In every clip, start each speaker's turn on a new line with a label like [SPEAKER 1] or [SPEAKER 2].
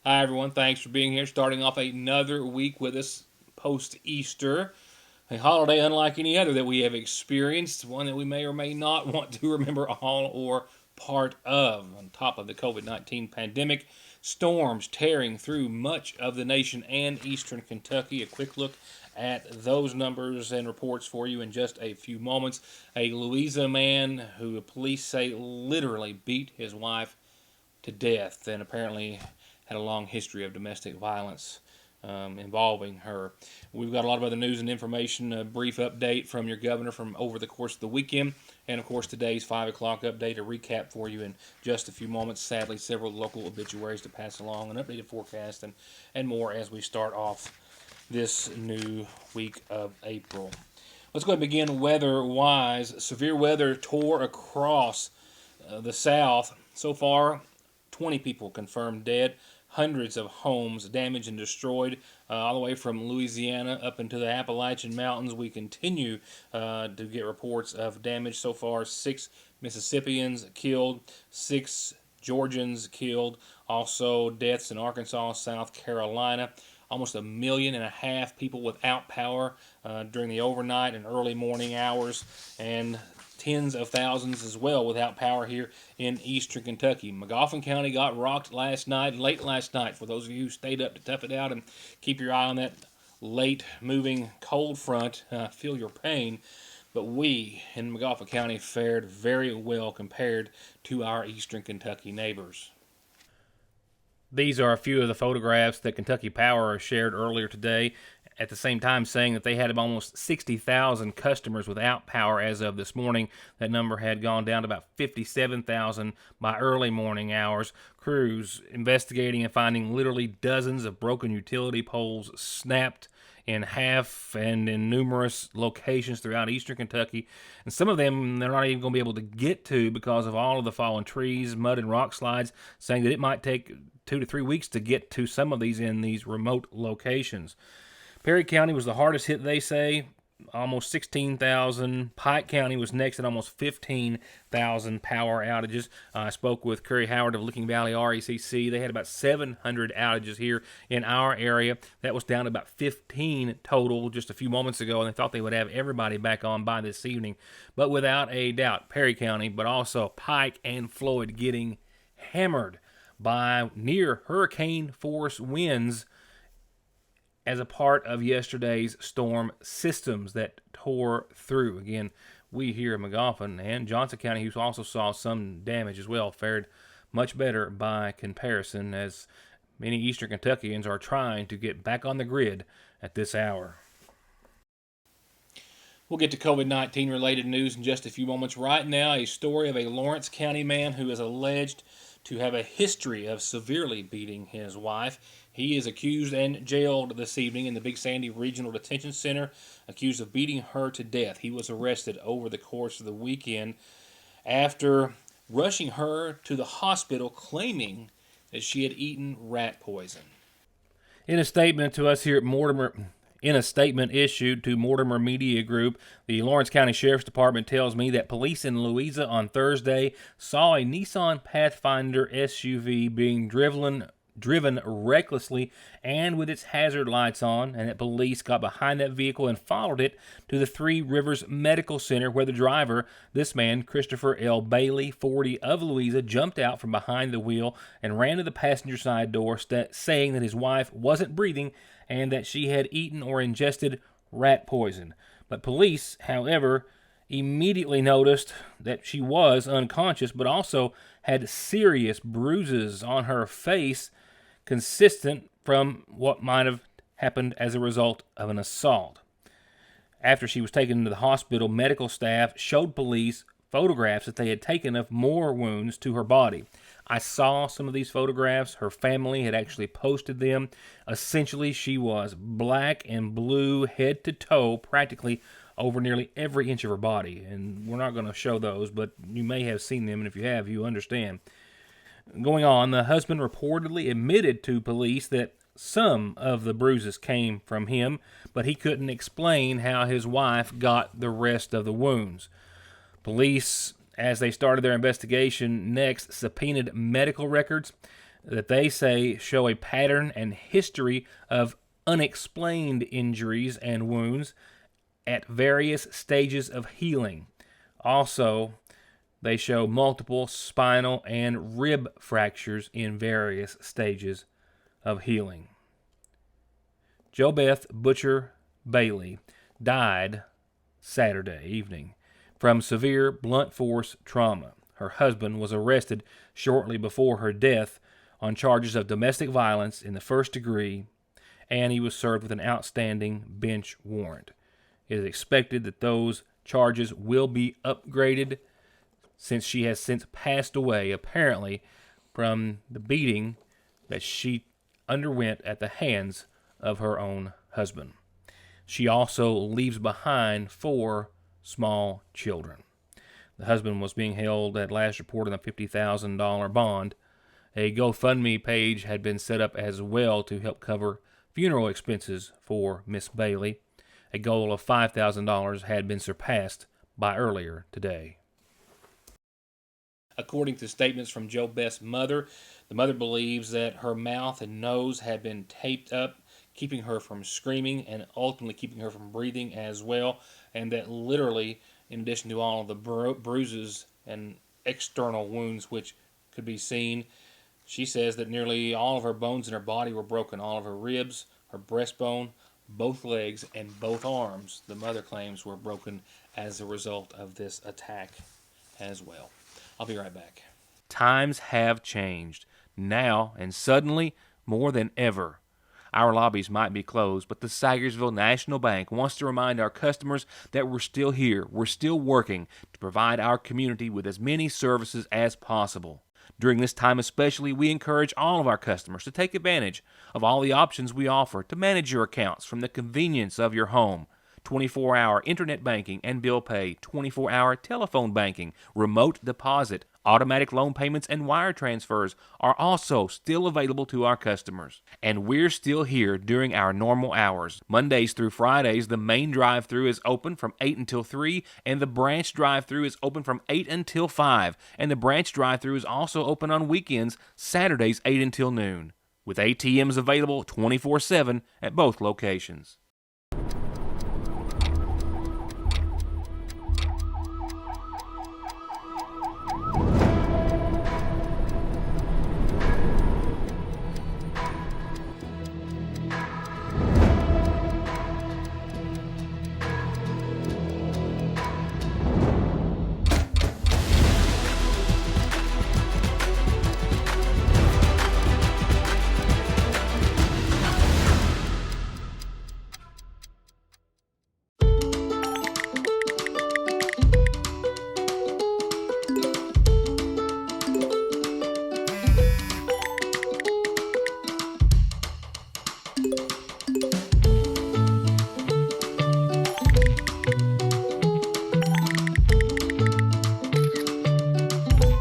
[SPEAKER 1] Hi, everyone. Thanks for being here. Starting off another week with us post-Easter. A holiday unlike any other that we have experienced, one that we may or may not want to remember all or part of. On top of the COVID-19 pandemic, storms tearing through much of the nation and eastern Kentucky. A quick look at those numbers and reports for you in just a few moments. A Louisa man who police say literally beat his wife to death and apparently had a long history of domestic violence involving her. We've got a lot of other news and information, a brief update from your governor from over the course of the weekend, and of course today's 5 o'clock update, a recap for you in just a few moments. Sadly, several local obituaries to pass along, an updated forecast, and more as we start off this new week of April. Let's go ahead and begin weather-wise. Severe weather tore across the South. So far, 20 people confirmed dead, hundreds of homes damaged and destroyed, all the way from Louisiana up into the Appalachian Mountains. We continue to get reports of damage. So far, 6 Mississippians killed, 6 Georgians killed, also deaths in Arkansas, South Carolina. Almost 1.5 million people without power during the overnight and early morning hours, and tens of thousands as well without power here in eastern Kentucky. Magoffin County got rocked late last night. For those of you who stayed up to tough it out and keep your eye on that late moving cold front, feel your pain. But we in Magoffin County fared very well compared to our eastern Kentucky neighbors. These are a few of the photographs that Kentucky Power shared earlier today, at the same time saying that they had almost 60,000 customers without power as of this morning. That number had gone down to about 57,000 by early morning hours. Crews investigating and finding literally dozens of broken utility poles snapped in half and in numerous locations throughout eastern Kentucky. And some of them they're not even going to be able to get to because of all of the fallen trees, mud, and rock slides, saying that it might take 2 to 3 weeks to get to some of these in these remote locations. Perry County was the hardest hit, they say, almost 16,000. Pike County was next at almost 15,000 power outages. I spoke with Curry Howard of Licking Valley RECC. They had about 700 outages here in our area. That was down to about 15 total just a few moments ago, and they thought they would have everybody back on by this evening. But without a doubt, Perry County, but also Pike and Floyd getting hammered by near hurricane force winds as a part of yesterday's storm systems that tore through. Again, we here in Magoffin and Johnson County, who also saw some damage as well, fared much better by comparison, as many eastern Kentuckians are trying to get back on the grid at this hour. We'll get to COVID-19 related news in just a few moments. Right now, a story of a Lawrence County man who is alleged to have a history of severely beating his wife. He is accused and jailed this evening in the Big Sandy Regional Detention Center, accused of beating her to death. He was arrested over the course of the weekend after rushing her to the hospital, claiming that she had eaten rat poison. In a statement to us here at Mortimer, in a statement issued to Mortimer Media Group, the Lawrence County Sheriff's Department tells me that police in Louisa on Thursday saw a Nissan Pathfinder SUV being driven recklessly and with its hazard lights on, and that police got behind that vehicle and followed it to the Three Rivers Medical Center, where the driver, this man, Christopher L. Bailey, 40, of Louisa, jumped out from behind the wheel and ran to the passenger side door, saying that his wife wasn't breathing and that she had eaten or ingested rat poison. But police, however, immediately noticed that she was unconscious, but also had serious bruises on her face, consistent from what might have happened as a result of an assault. After she was taken to the hospital, medical staff showed police photographs that they had taken of more wounds to her body. I saw some of these photographs. Her family had actually posted them. Essentially, she was black and blue head to toe, practically over nearly every inch of her body. And we're not going to show those, but you may have seen them, and if you have, you understand. Going on, the husband reportedly admitted to police that some of the bruises came from him, but he couldn't explain how his wife got the rest of the wounds. Police, as they started their investigation, next subpoenaed medical records. that they say show a pattern and history of unexplained injuries and wounds at various stages of healing. Also, they show multiple spinal and rib fractures in various stages of healing. JoBeth Butcher Bailey died Saturday evening from severe blunt force trauma. Her husband was arrested shortly before her death on charges of domestic violence in the first degree, and he was served with an outstanding bench warrant. It is expected that those charges will be upgraded since she has since passed away, apparently from the beating that she underwent at the hands of her own husband. She also leaves behind 4 small children. The husband was being held at last report on a $50,000 bond. A GoFundMe page had been set up as well to help cover funeral expenses for Miss Bailey. A goal of $5,000 had been surpassed by earlier today. According to statements from JoBeth's mother, the mother believes that her mouth and nose had been taped up, keeping her from screaming and ultimately keeping her from breathing as well, and that literally, in addition to all of the bruises and external wounds which could be seen, she says that nearly all of her bones in her body were broken. All of her ribs, her breastbone, both legs, and both arms, the mother claims, were broken as a result of this attack as well. I'll be right back. Times have changed. Now, and suddenly, more than ever. Our lobbies might be closed, but the Salyersville National Bank wants to remind our customers that we're still here. We're still working to provide our community with as many services as possible. During this time especially, we encourage all of our customers to take advantage of all the options we offer to manage your accounts from the convenience of your home. 24-hour internet banking and bill pay, 24-hour telephone banking, remote deposit, automatic loan payments, and wire transfers are also still available to our customers. And we're still here during our normal hours. Mondays through Fridays, the main drive-thru is open from 8 until 3, and the branch drive-thru is open from 8 until 5. And the branch drive-thru is also open on weekends, Saturdays 8 until noon, with ATMs available 24/7 at both locations.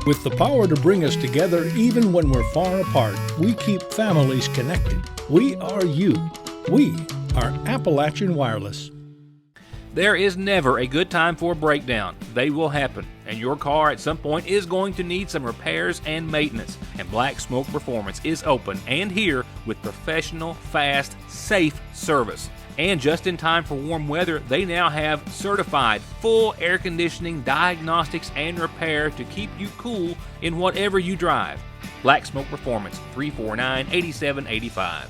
[SPEAKER 2] With the power to bring us together even when we're far apart, we keep families connected. We are you. We are Appalachian Wireless.
[SPEAKER 1] There is never a good time for a breakdown. They will happen, and your car at some point is going to need some repairs and maintenance. And Black Smoke Performance is open and here with professional, fast, safe service. And just in time for warm weather, they now have certified full air conditioning, diagnostics, and repair to keep you cool in whatever you drive. Black Smoke Performance, 349-8785.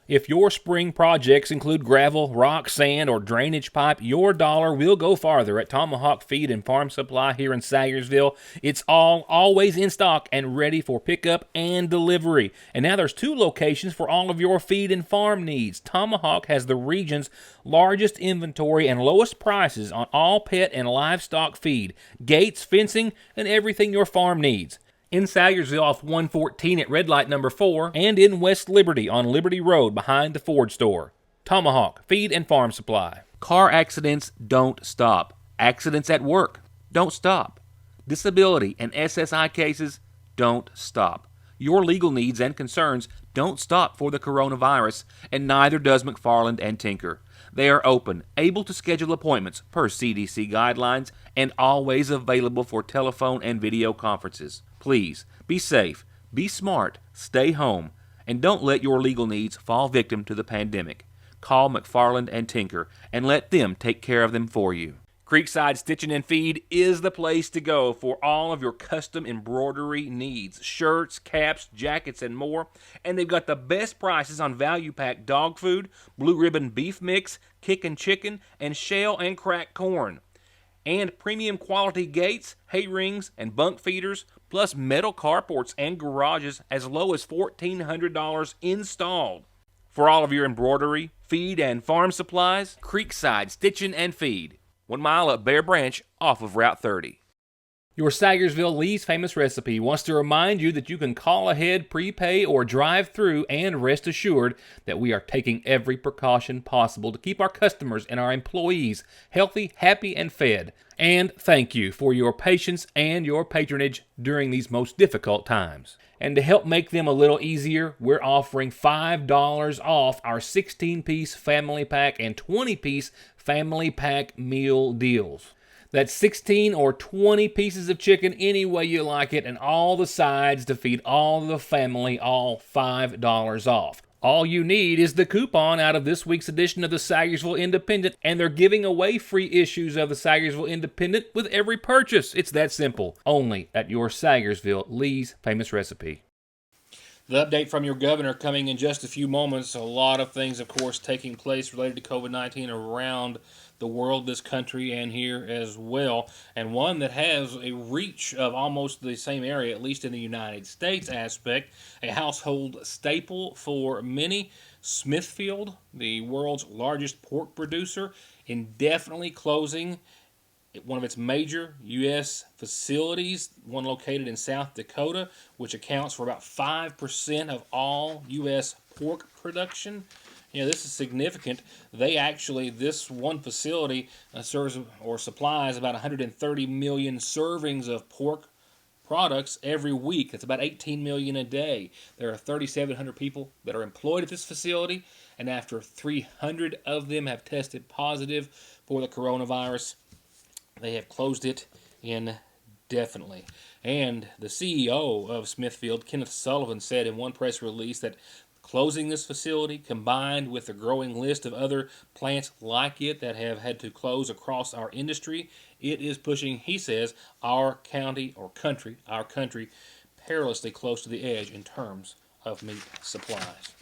[SPEAKER 1] If your spring projects include gravel, rock, sand, or drainage pipe, your dollar will go farther at Tomahawk Feed and Farm Supply here in Salyersville. It's always in stock and ready for pickup and delivery. And now there's 2 locations for all of your feed and farm needs. Tomahawk has the region's largest inventory and lowest prices on all pet and livestock feed, gates, fencing, and everything your farm needs. In Salyersville off 114 at Red Light number 4, and in West Liberty on Liberty Road behind the Ford store. Tomahawk Feed and Farm Supply. Car accidents don't stop. Accidents at work don't stop. Disability and SSI cases don't stop. Your legal needs and concerns don't stop for the coronavirus, and neither does McFarland and Tinker. They are open, able to schedule appointments per CDC guidelines, and always available for telephone and video conferences. Please, be safe,
[SPEAKER 3] Be smart, stay home, and don't let your legal needs fall victim to the pandemic. Call McFarland and Tinker and let them take care of them for you. Creekside Stitching and Feed is the place to go for all of your custom embroidery needs. Shirts, caps, jackets, and more. And they've got the best prices on value-pack dog food, blue ribbon beef mix, kickin' chicken, and shell and cracked corn. And premium quality gates, hay rings, and bunk feeders, plus metal carports and garages as low as $1,400 installed. For all of your embroidery, feed, and farm supplies, Creekside Stitching and Feed, 1 mile up Bear Branch off of Route 30.
[SPEAKER 1] Your Salyersville Lees famous recipe wants to remind you that you can call ahead, prepay, or drive through, and rest assured that we are taking every precaution possible to keep our customers and our employees healthy, happy, and fed. And thank you for your patience and your patronage during these most difficult times. And to help make them a little easier, we're offering $5 off our 16-piece family pack and 20-piece family pack meal deals. That's 16 or 20 pieces of chicken any way you like it, and all the sides to feed all the family, all $5 off. All you need is the coupon out of this week's edition of the Salyersville Independent, and they're giving away free issues of the Salyersville Independent with every purchase. It's that simple. Only at your Salyersville Lees famous recipe. The update from your governor coming in just a few moments. A lot of things, of course, taking place related to COVID-19 around the world, this country, and here as well. And one that has a reach of almost the same area, at least in the United States aspect, a household staple for many. Smithfield, the world's largest pork producer, indefinitely closing one of its major U.S. facilities, one located in South Dakota, which accounts for about 5% of all U.S. pork production. This is significant. This one facility serves or supplies about 130 million servings of pork products every week. That's about 18 million a day. There are 3,700 people that are employed at this facility, and after 300 of them have tested positive for the coronavirus, they have closed it indefinitely. And the CEO of Smithfield, Kenneth Sullivan, said in one press release that closing this facility, combined with the growing list of other plants like it that have had to close across our industry, it is pushing, he says, our country perilously close to the edge in terms of meat supplies.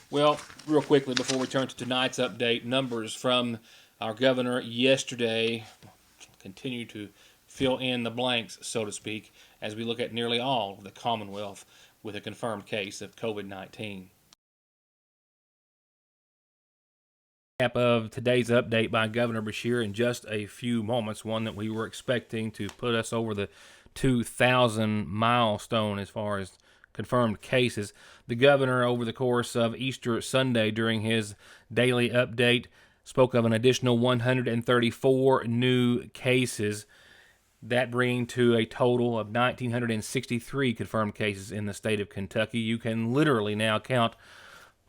[SPEAKER 1] Well, real quickly before we turn to tonight's update, numbers from our governor yesterday continue to fill in the blanks, so to speak, as we look at nearly all of the Commonwealth with a confirmed case of COVID-19. Cap of today's update by Governor Beshear in just a few moments, one that we were expecting to put us over the 2,000 milestone as far as confirmed cases. The governor, over the course of Easter Sunday during his daily update, spoke of an additional 134 new cases, that bringing to a total of 1,963 confirmed cases in the state of Kentucky. You can literally now count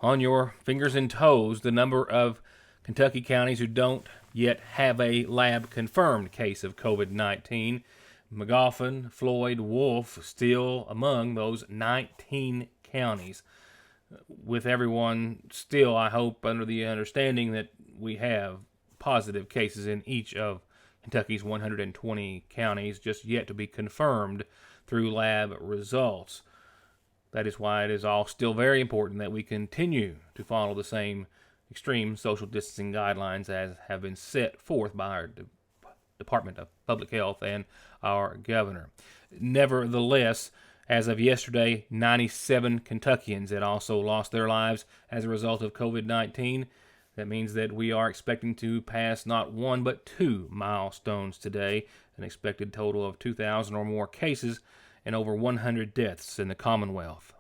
[SPEAKER 1] on your fingers and toes the number of Kentucky counties who don't yet have a lab-confirmed case of COVID-19. Magoffin, Floyd, Wolf still among those 19 counties, with everyone still, I hope, under the understanding that we have positive cases in each of Kentucky's 120 counties, just yet to be confirmed through lab results. That is why it is all still very important that we continue to follow the same extreme social distancing guidelines as have been set forth by our Department of Public Health and our governor. Nevertheless, as of yesterday, 97 Kentuckians had also lost their lives as a result of COVID-19. That means that we are expecting to pass not one but two milestones today, an expected total of 2,000 or more cases and over 100 deaths in the Commonwealth.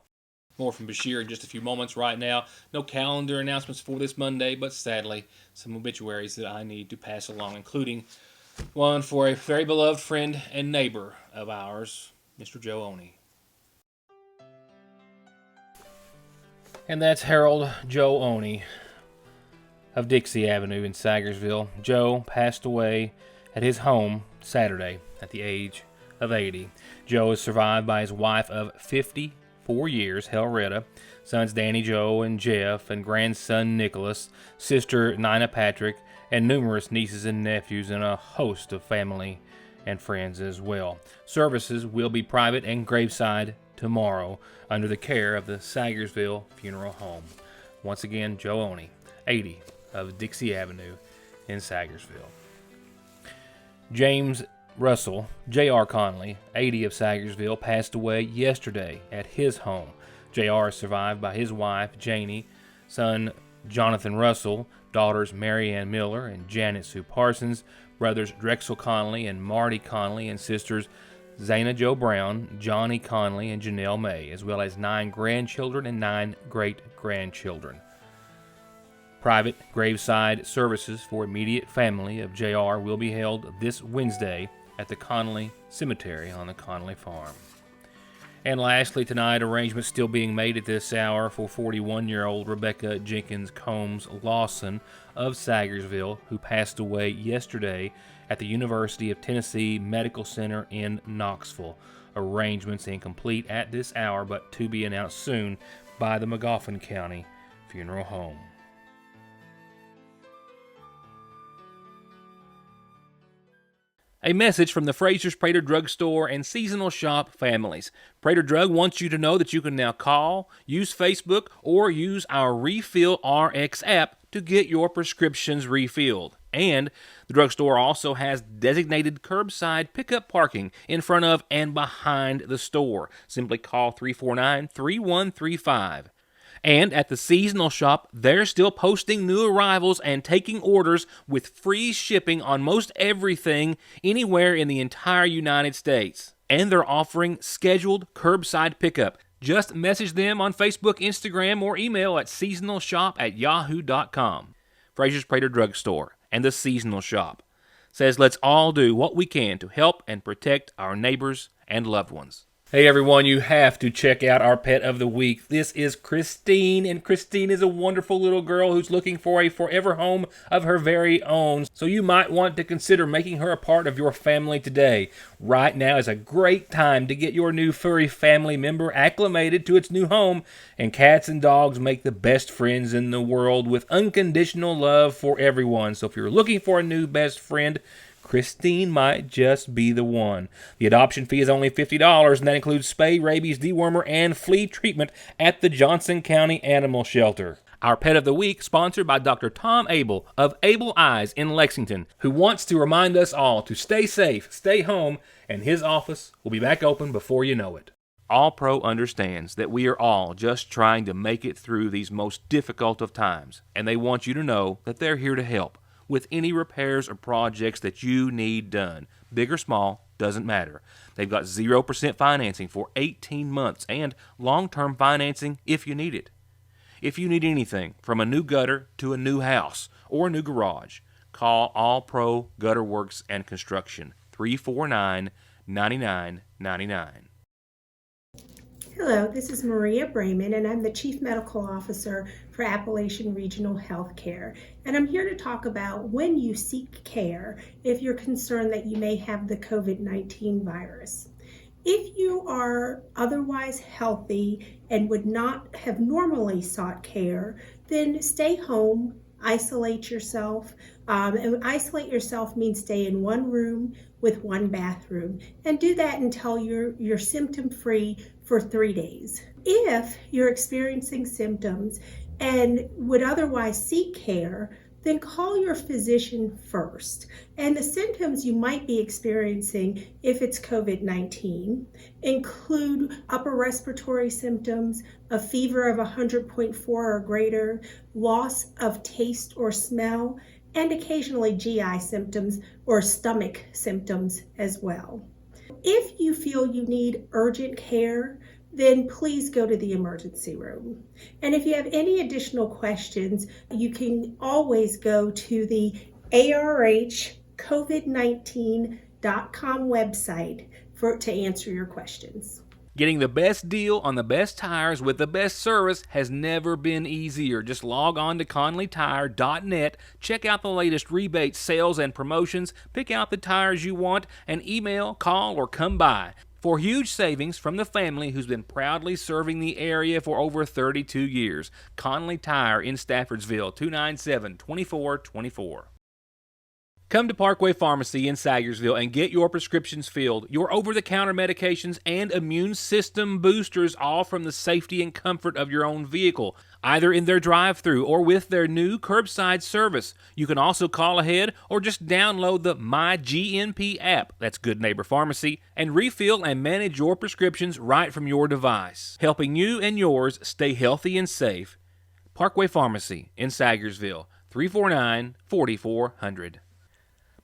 [SPEAKER 1] More from Beshear in just a few moments. Right now, no calendar announcements for this Monday, but sadly, some obituaries that I need to pass along, including one for a very beloved friend and neighbor of ours, Mr. Joe Oney. And that's Harold Joe Oney of Dixie Avenue in Salyersville. Joe passed away at his home Saturday at the age of 80. Joe is survived by his wife of 54 years, Helretta, sons Danny, Joe, and Jeff, and grandson Nicholas, sister Nina Patrick, and numerous nieces and nephews, and a host of family and friends as well. Services will be private and graveside tomorrow under the care of the Salyersville Funeral Home. Once again, Joe Oney, 80 of Dixie Avenue in Salyersville. James Russell, J.R. Connelly, 80 of Salyersville, passed away yesterday at his home. J.R. is survived by his wife, Janie, son Jonathan Russell, daughters Mary Ann Miller and Janet Sue Parsons, brothers Drexel Connelly and Marty Connelly, and sisters Zana Jo Brown, Johnny Connelly, and Janelle May, as well as 9 grandchildren and 9 great-grandchildren. Private graveside services for immediate family of J.R. will be held this Wednesday at the Connelly Cemetery on the Connelly Farm. And lastly, tonight, arrangements still being made at this hour for 41-year-old Rebecca Jenkins Combs Lawson of Salyersville, who passed away yesterday at the University of Tennessee Medical Center in Knoxville. Arrangements incomplete at this hour, but to be announced soon by the Magoffin County Funeral Home. A message from the Frasier's Prater Drug Store and Seasonal Shop families. Prater Drug wants you to know that you can now call, use Facebook, or use our Refill RX app to get your prescriptions refilled. And the drugstore also has designated curbside pickup parking in front of and behind the store. Simply call 349-3135. And at the Seasonal Shop, they're still posting new arrivals and taking orders with free shipping on most everything anywhere in the entire United States. And they're offering scheduled curbside pickup. Just message them on Facebook, Instagram, or email at seasonalshop@yahoo.com. Frasier's Prater Drug Store and the Seasonal Shop says let's all do what we can to help and protect our neighbors and loved ones. Hey everyone, you have to check out our pet of the week. This is Christine, and Christine is a wonderful little girl who's looking for a forever home of her very own. So you might want to consider making her a part of your family today. Right now is a great time to get your new furry family member acclimated to its new home, and cats and dogs make the best friends in the world with unconditional love for everyone. So if you're looking for a new best friend, Christine might just be the one. The adoption fee is only $50, and that includes spay, rabies, dewormer, and flea treatment at the Johnson County Animal Shelter. Our Pet of the Week, sponsored by Dr. Tom Abel of Able Eyes in Lexington, who wants to remind us all to stay safe, stay home, and his office will be back open before you know it. AllPro understands that we are all just trying to make it through these most difficult of times, and they want you to know that they're here to help with any repairs or projects that you need done. Big or small, doesn't matter. They've got 0% financing for 18 months and long-term financing if you need it. If you need anything from a new gutter to a new house or a new garage, call AllPro Gutter Works and Construction, 349-9999.
[SPEAKER 4] Hello, this is Maria Brayman, and I'm the Chief Medical Officer for Appalachian Regional Healthcare. And I'm here to talk about when you seek care if you're concerned that you may have the COVID-19 virus. If you are otherwise healthy and would not have normally sought care, then stay home, isolate yourself. And isolate yourself means stay in one room with one bathroom, and do that until you're symptom-free for 3 days. If you're experiencing symptoms and would otherwise seek care, then call your physician first. And the symptoms you might be experiencing if it's COVID-19 include upper respiratory symptoms, a fever of 100.4 or greater, loss of taste or smell, and occasionally GI symptoms or stomach symptoms as well. If you feel you need urgent care, then please go to the emergency room. And if you have any additional questions, you can always go to the arhcovid19.com website to answer your questions.
[SPEAKER 3] Getting the best deal on the best tires with the best service has never been easier. Just log on to ConnellyTire.net, check out the latest rebates, sales, and promotions, pick out the tires you want, and email, call, or come by. For huge savings from the family who's been proudly serving the area for over 32 years. Connelly Tire in Staffordsville, 297-2424. Come to Parkway Pharmacy in Salyersville and get your prescriptions filled, your over-the-counter medications, and immune system boosters, all from the safety and comfort of your own vehicle, either in their drive-thru or with their new curbside service. You can also call ahead or just download the MyGNP app, that's Good Neighbor Pharmacy, and refill and manage your prescriptions right from your device, helping you and yours stay healthy and safe. Parkway Pharmacy in Salyersville, 349-4400.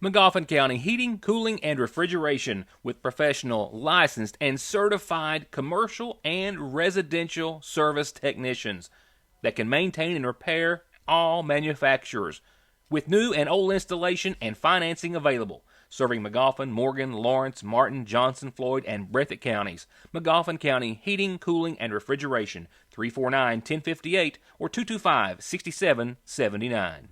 [SPEAKER 3] Magoffin County Heating, Cooling, and Refrigeration with professional, licensed, and certified commercial and residential service technicians that can maintain and repair all manufacturers with new and old installation and financing available. Serving Magoffin, Morgan, Lawrence, Martin, Johnson, Floyd, and Breathitt counties. Magoffin County Heating, Cooling, and Refrigeration, 349-1058 or 225-6779.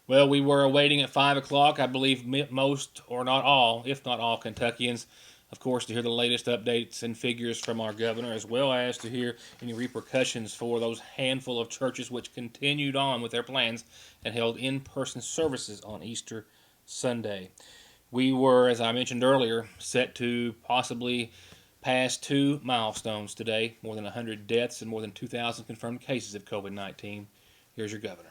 [SPEAKER 1] Well, we were awaiting at 5 o'clock, I believe most, or not all, if not all, Kentuckians, of course, to hear the latest updates and figures from our governor, as well as to hear any repercussions for those handful of churches which continued on with their plans and held in-person services on Easter Sunday. We were, as I mentioned earlier, set to possibly pass 2 milestones today, more than 100 deaths and more than 2,000 confirmed cases of COVID-19. Here's your governor.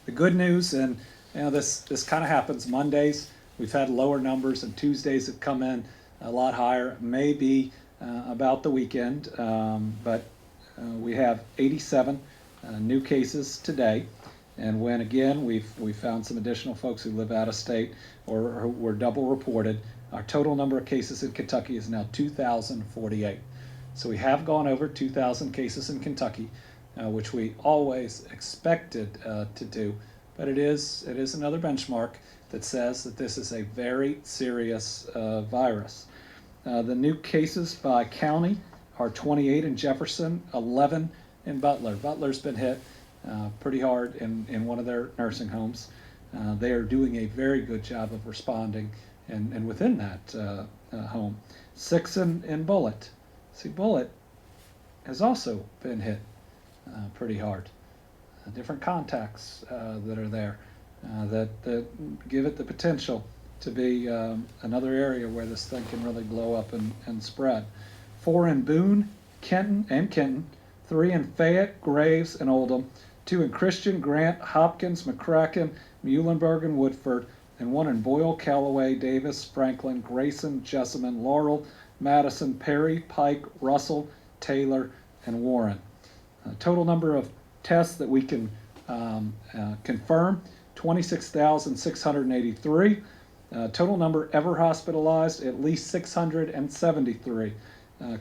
[SPEAKER 5] The good news, and this kind of happens Mondays, we've had lower numbers, and Tuesdays have come in a lot higher, maybe about the weekend, but we have 87 new cases today. And when again we found some additional folks who live out of state or who were double reported, our total number of cases in Kentucky is now 2,048. So we have gone over 2,000 cases in Kentucky, which we always expected to do, but it is another benchmark that says that this is a very serious virus. The new cases by county are 28 in Jefferson, 11 in Butler. Butler's been hit pretty hard in one of their nursing homes. They are doing a very good job of responding and within that home. 6 in Bullitt. See, Bullitt has also been hit pretty hard. Different contacts that are there that give it the potential to be another area where this thing can really blow up and spread. 4 in Boone, Kenton, 3 in Fayette, Graves, and Oldham, 2 in Christian, Grant, Hopkins, McCracken, Muhlenberg, and Woodford, and 1 in Boyle, Callaway, Davis, Franklin, Grayson, Jessamine, Laurel, Madison, Perry, Pike, Russell, Taylor, and Warren. Total number of tests that we can confirm, 26,683. Total number ever hospitalized, at least 673.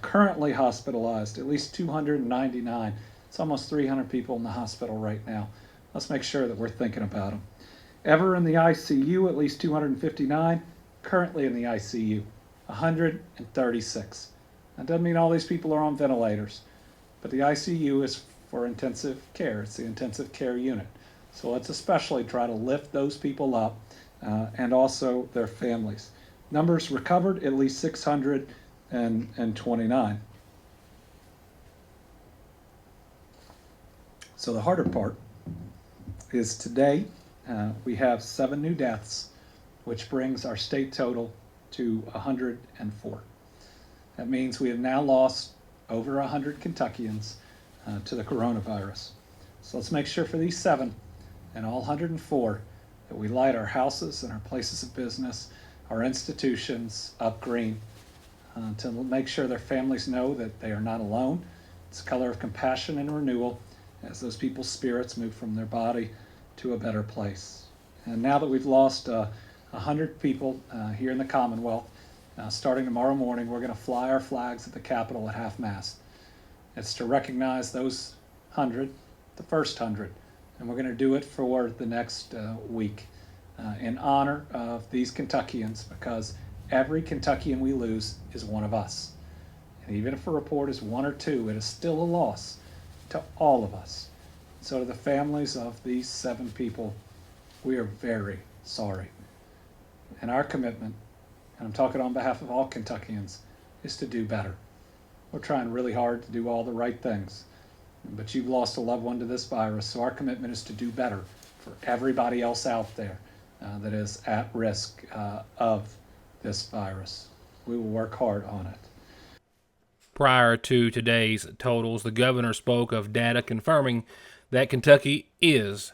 [SPEAKER 5] Currently hospitalized, at least 299. It's almost 300 people in the hospital right now. Let's make sure that we're thinking about them. Ever in the ICU, at least 259. Currently in the ICU, 136. That doesn't mean all these people are on ventilators, but the ICU is for intensive care. It's the intensive care unit. So let's especially try to lift those people up and also their families. Numbers recovered, at least 629. So the harder part is today we have 7 new deaths, which brings our state total to 104. That means we have now lost over 100 Kentuckians to the coronavirus. So let's make sure for these 7 and all 104 that we light our houses and our places of business, our institutions up green to make sure their families know that they are not alone. It's a color of compassion and renewal as those people's spirits move from their body to a better place. And now that we've lost 100 people here in the Commonwealth, starting tomorrow morning, we're going to fly our flags at the Capitol at half-mast. It's to recognize those 100, the first 100, and we're going to do it for the next week in honor of these Kentuckians, because every Kentuckian we lose is one of us. And even if a report is 1 or 2, it is still a loss to all of us. So to the families of these 7 people, we are very sorry. And our commitment, and I'm talking on behalf of all Kentuckians, is to do better. We're trying really hard to do all the right things, but you've lost a loved one to this virus, so our commitment is to do better for everybody else out there that is at risk of this virus. We will work hard on it.
[SPEAKER 1] Prior to today's totals, the governor spoke of data confirming that Kentuckians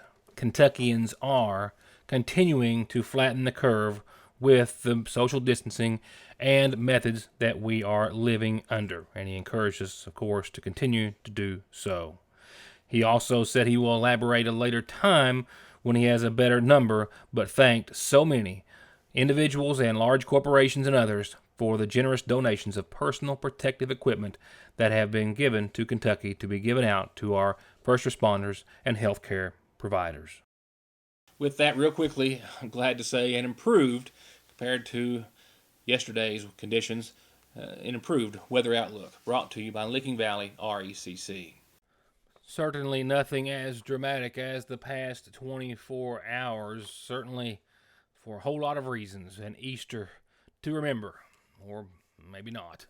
[SPEAKER 1] are continuing to flatten the curve with the social distancing and methods that we are living under. And he encouraged us, of course, to continue to do so. He also said he will elaborate a later time when he has a better number, but thanked so many individuals and large corporations and others for the generous donations of personal protective equipment that have been given to Kentucky to be given out to our first responders and healthcare providers. With that, real quickly, I'm glad to say an improved, compared to yesterday's conditions, an improved weather outlook brought to you by Licking Valley RECC. Certainly nothing as dramatic as the past 24 hours, certainly for a whole lot of reasons, and Easter to remember, or maybe not.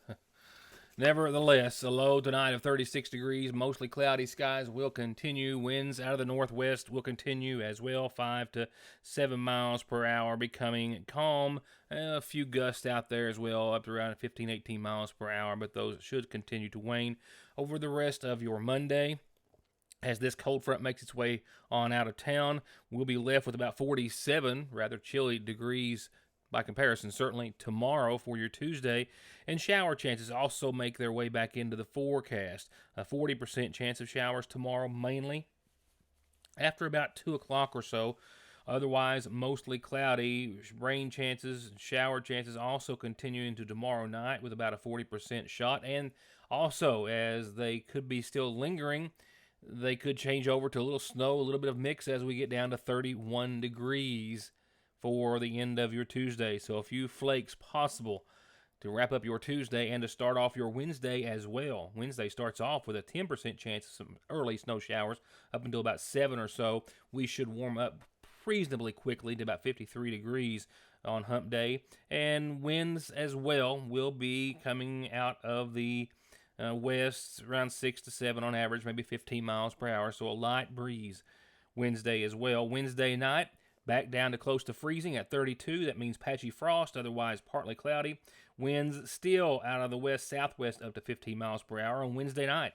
[SPEAKER 1] Nevertheless, a low tonight of 36 degrees, mostly cloudy skies will continue. Winds out of the northwest will continue as well, 5 to 7 miles per hour, becoming calm. A few gusts out there as well, up to around 15, 18 miles per hour, but those should continue to wane over the rest of your Monday. As this cold front makes its way on out of town, we'll be left with about 47, rather chilly degrees by comparison, certainly tomorrow for your Tuesday, and shower chances also make their way back into the forecast. A 40% chance of showers tomorrow, mainly after about 2 o'clock or so. Otherwise, mostly cloudy. Rain chances, shower chances also continue into tomorrow night with about a 40% shot, and also, as they could be still lingering, they could change over to a little snow, a little bit of mix as we get down to 31 degrees for the end of your Tuesday. So a few flakes possible to wrap up your Tuesday and to start off your Wednesday as well. Wednesday starts off with a 10% chance of some early snow showers up until about 7 or so. We should warm up reasonably quickly to about 53 degrees on hump day. And winds as well will be coming out of the west around 6 to 7 on average, maybe 15 miles per hour. So a light breeze Wednesday as well. Wednesday night, back down to close to freezing at 32. That means patchy frost, otherwise partly cloudy. Winds still out of the west-southwest up to 15 miles per hour on Wednesday night.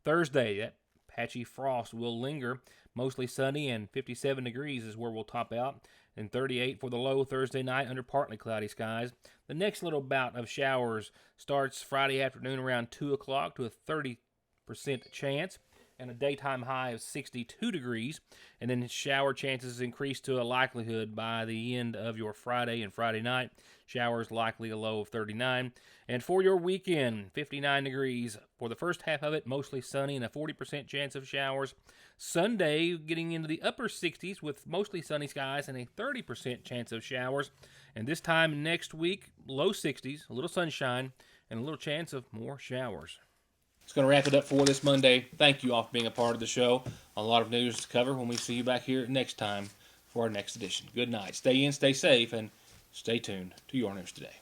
[SPEAKER 1] Thursday, that patchy frost will linger. Mostly sunny, and 57 degrees is where we'll top out. And 38 for the low Thursday night under partly cloudy skies. The next little bout of showers starts Friday afternoon around 2 o'clock to a 30% chance, and a daytime high of 62 degrees, and then shower chances increase to a likelihood by the end of your Friday and Friday night. Showers likely a low of 39. And for your weekend, 59 degrees for the first half of it, mostly sunny and a 40% chance of showers. Sunday getting into the upper 60s with mostly sunny skies and a 30% chance of showers. And this time next week, low 60s, a little sunshine, and a little chance of more showers. It's going to wrap it up for this Monday. Thank you all for being a part of the show. A lot of news to cover when we see you back here next time for our next edition. Good night. Stay in, stay safe, and stay tuned to Your News Today.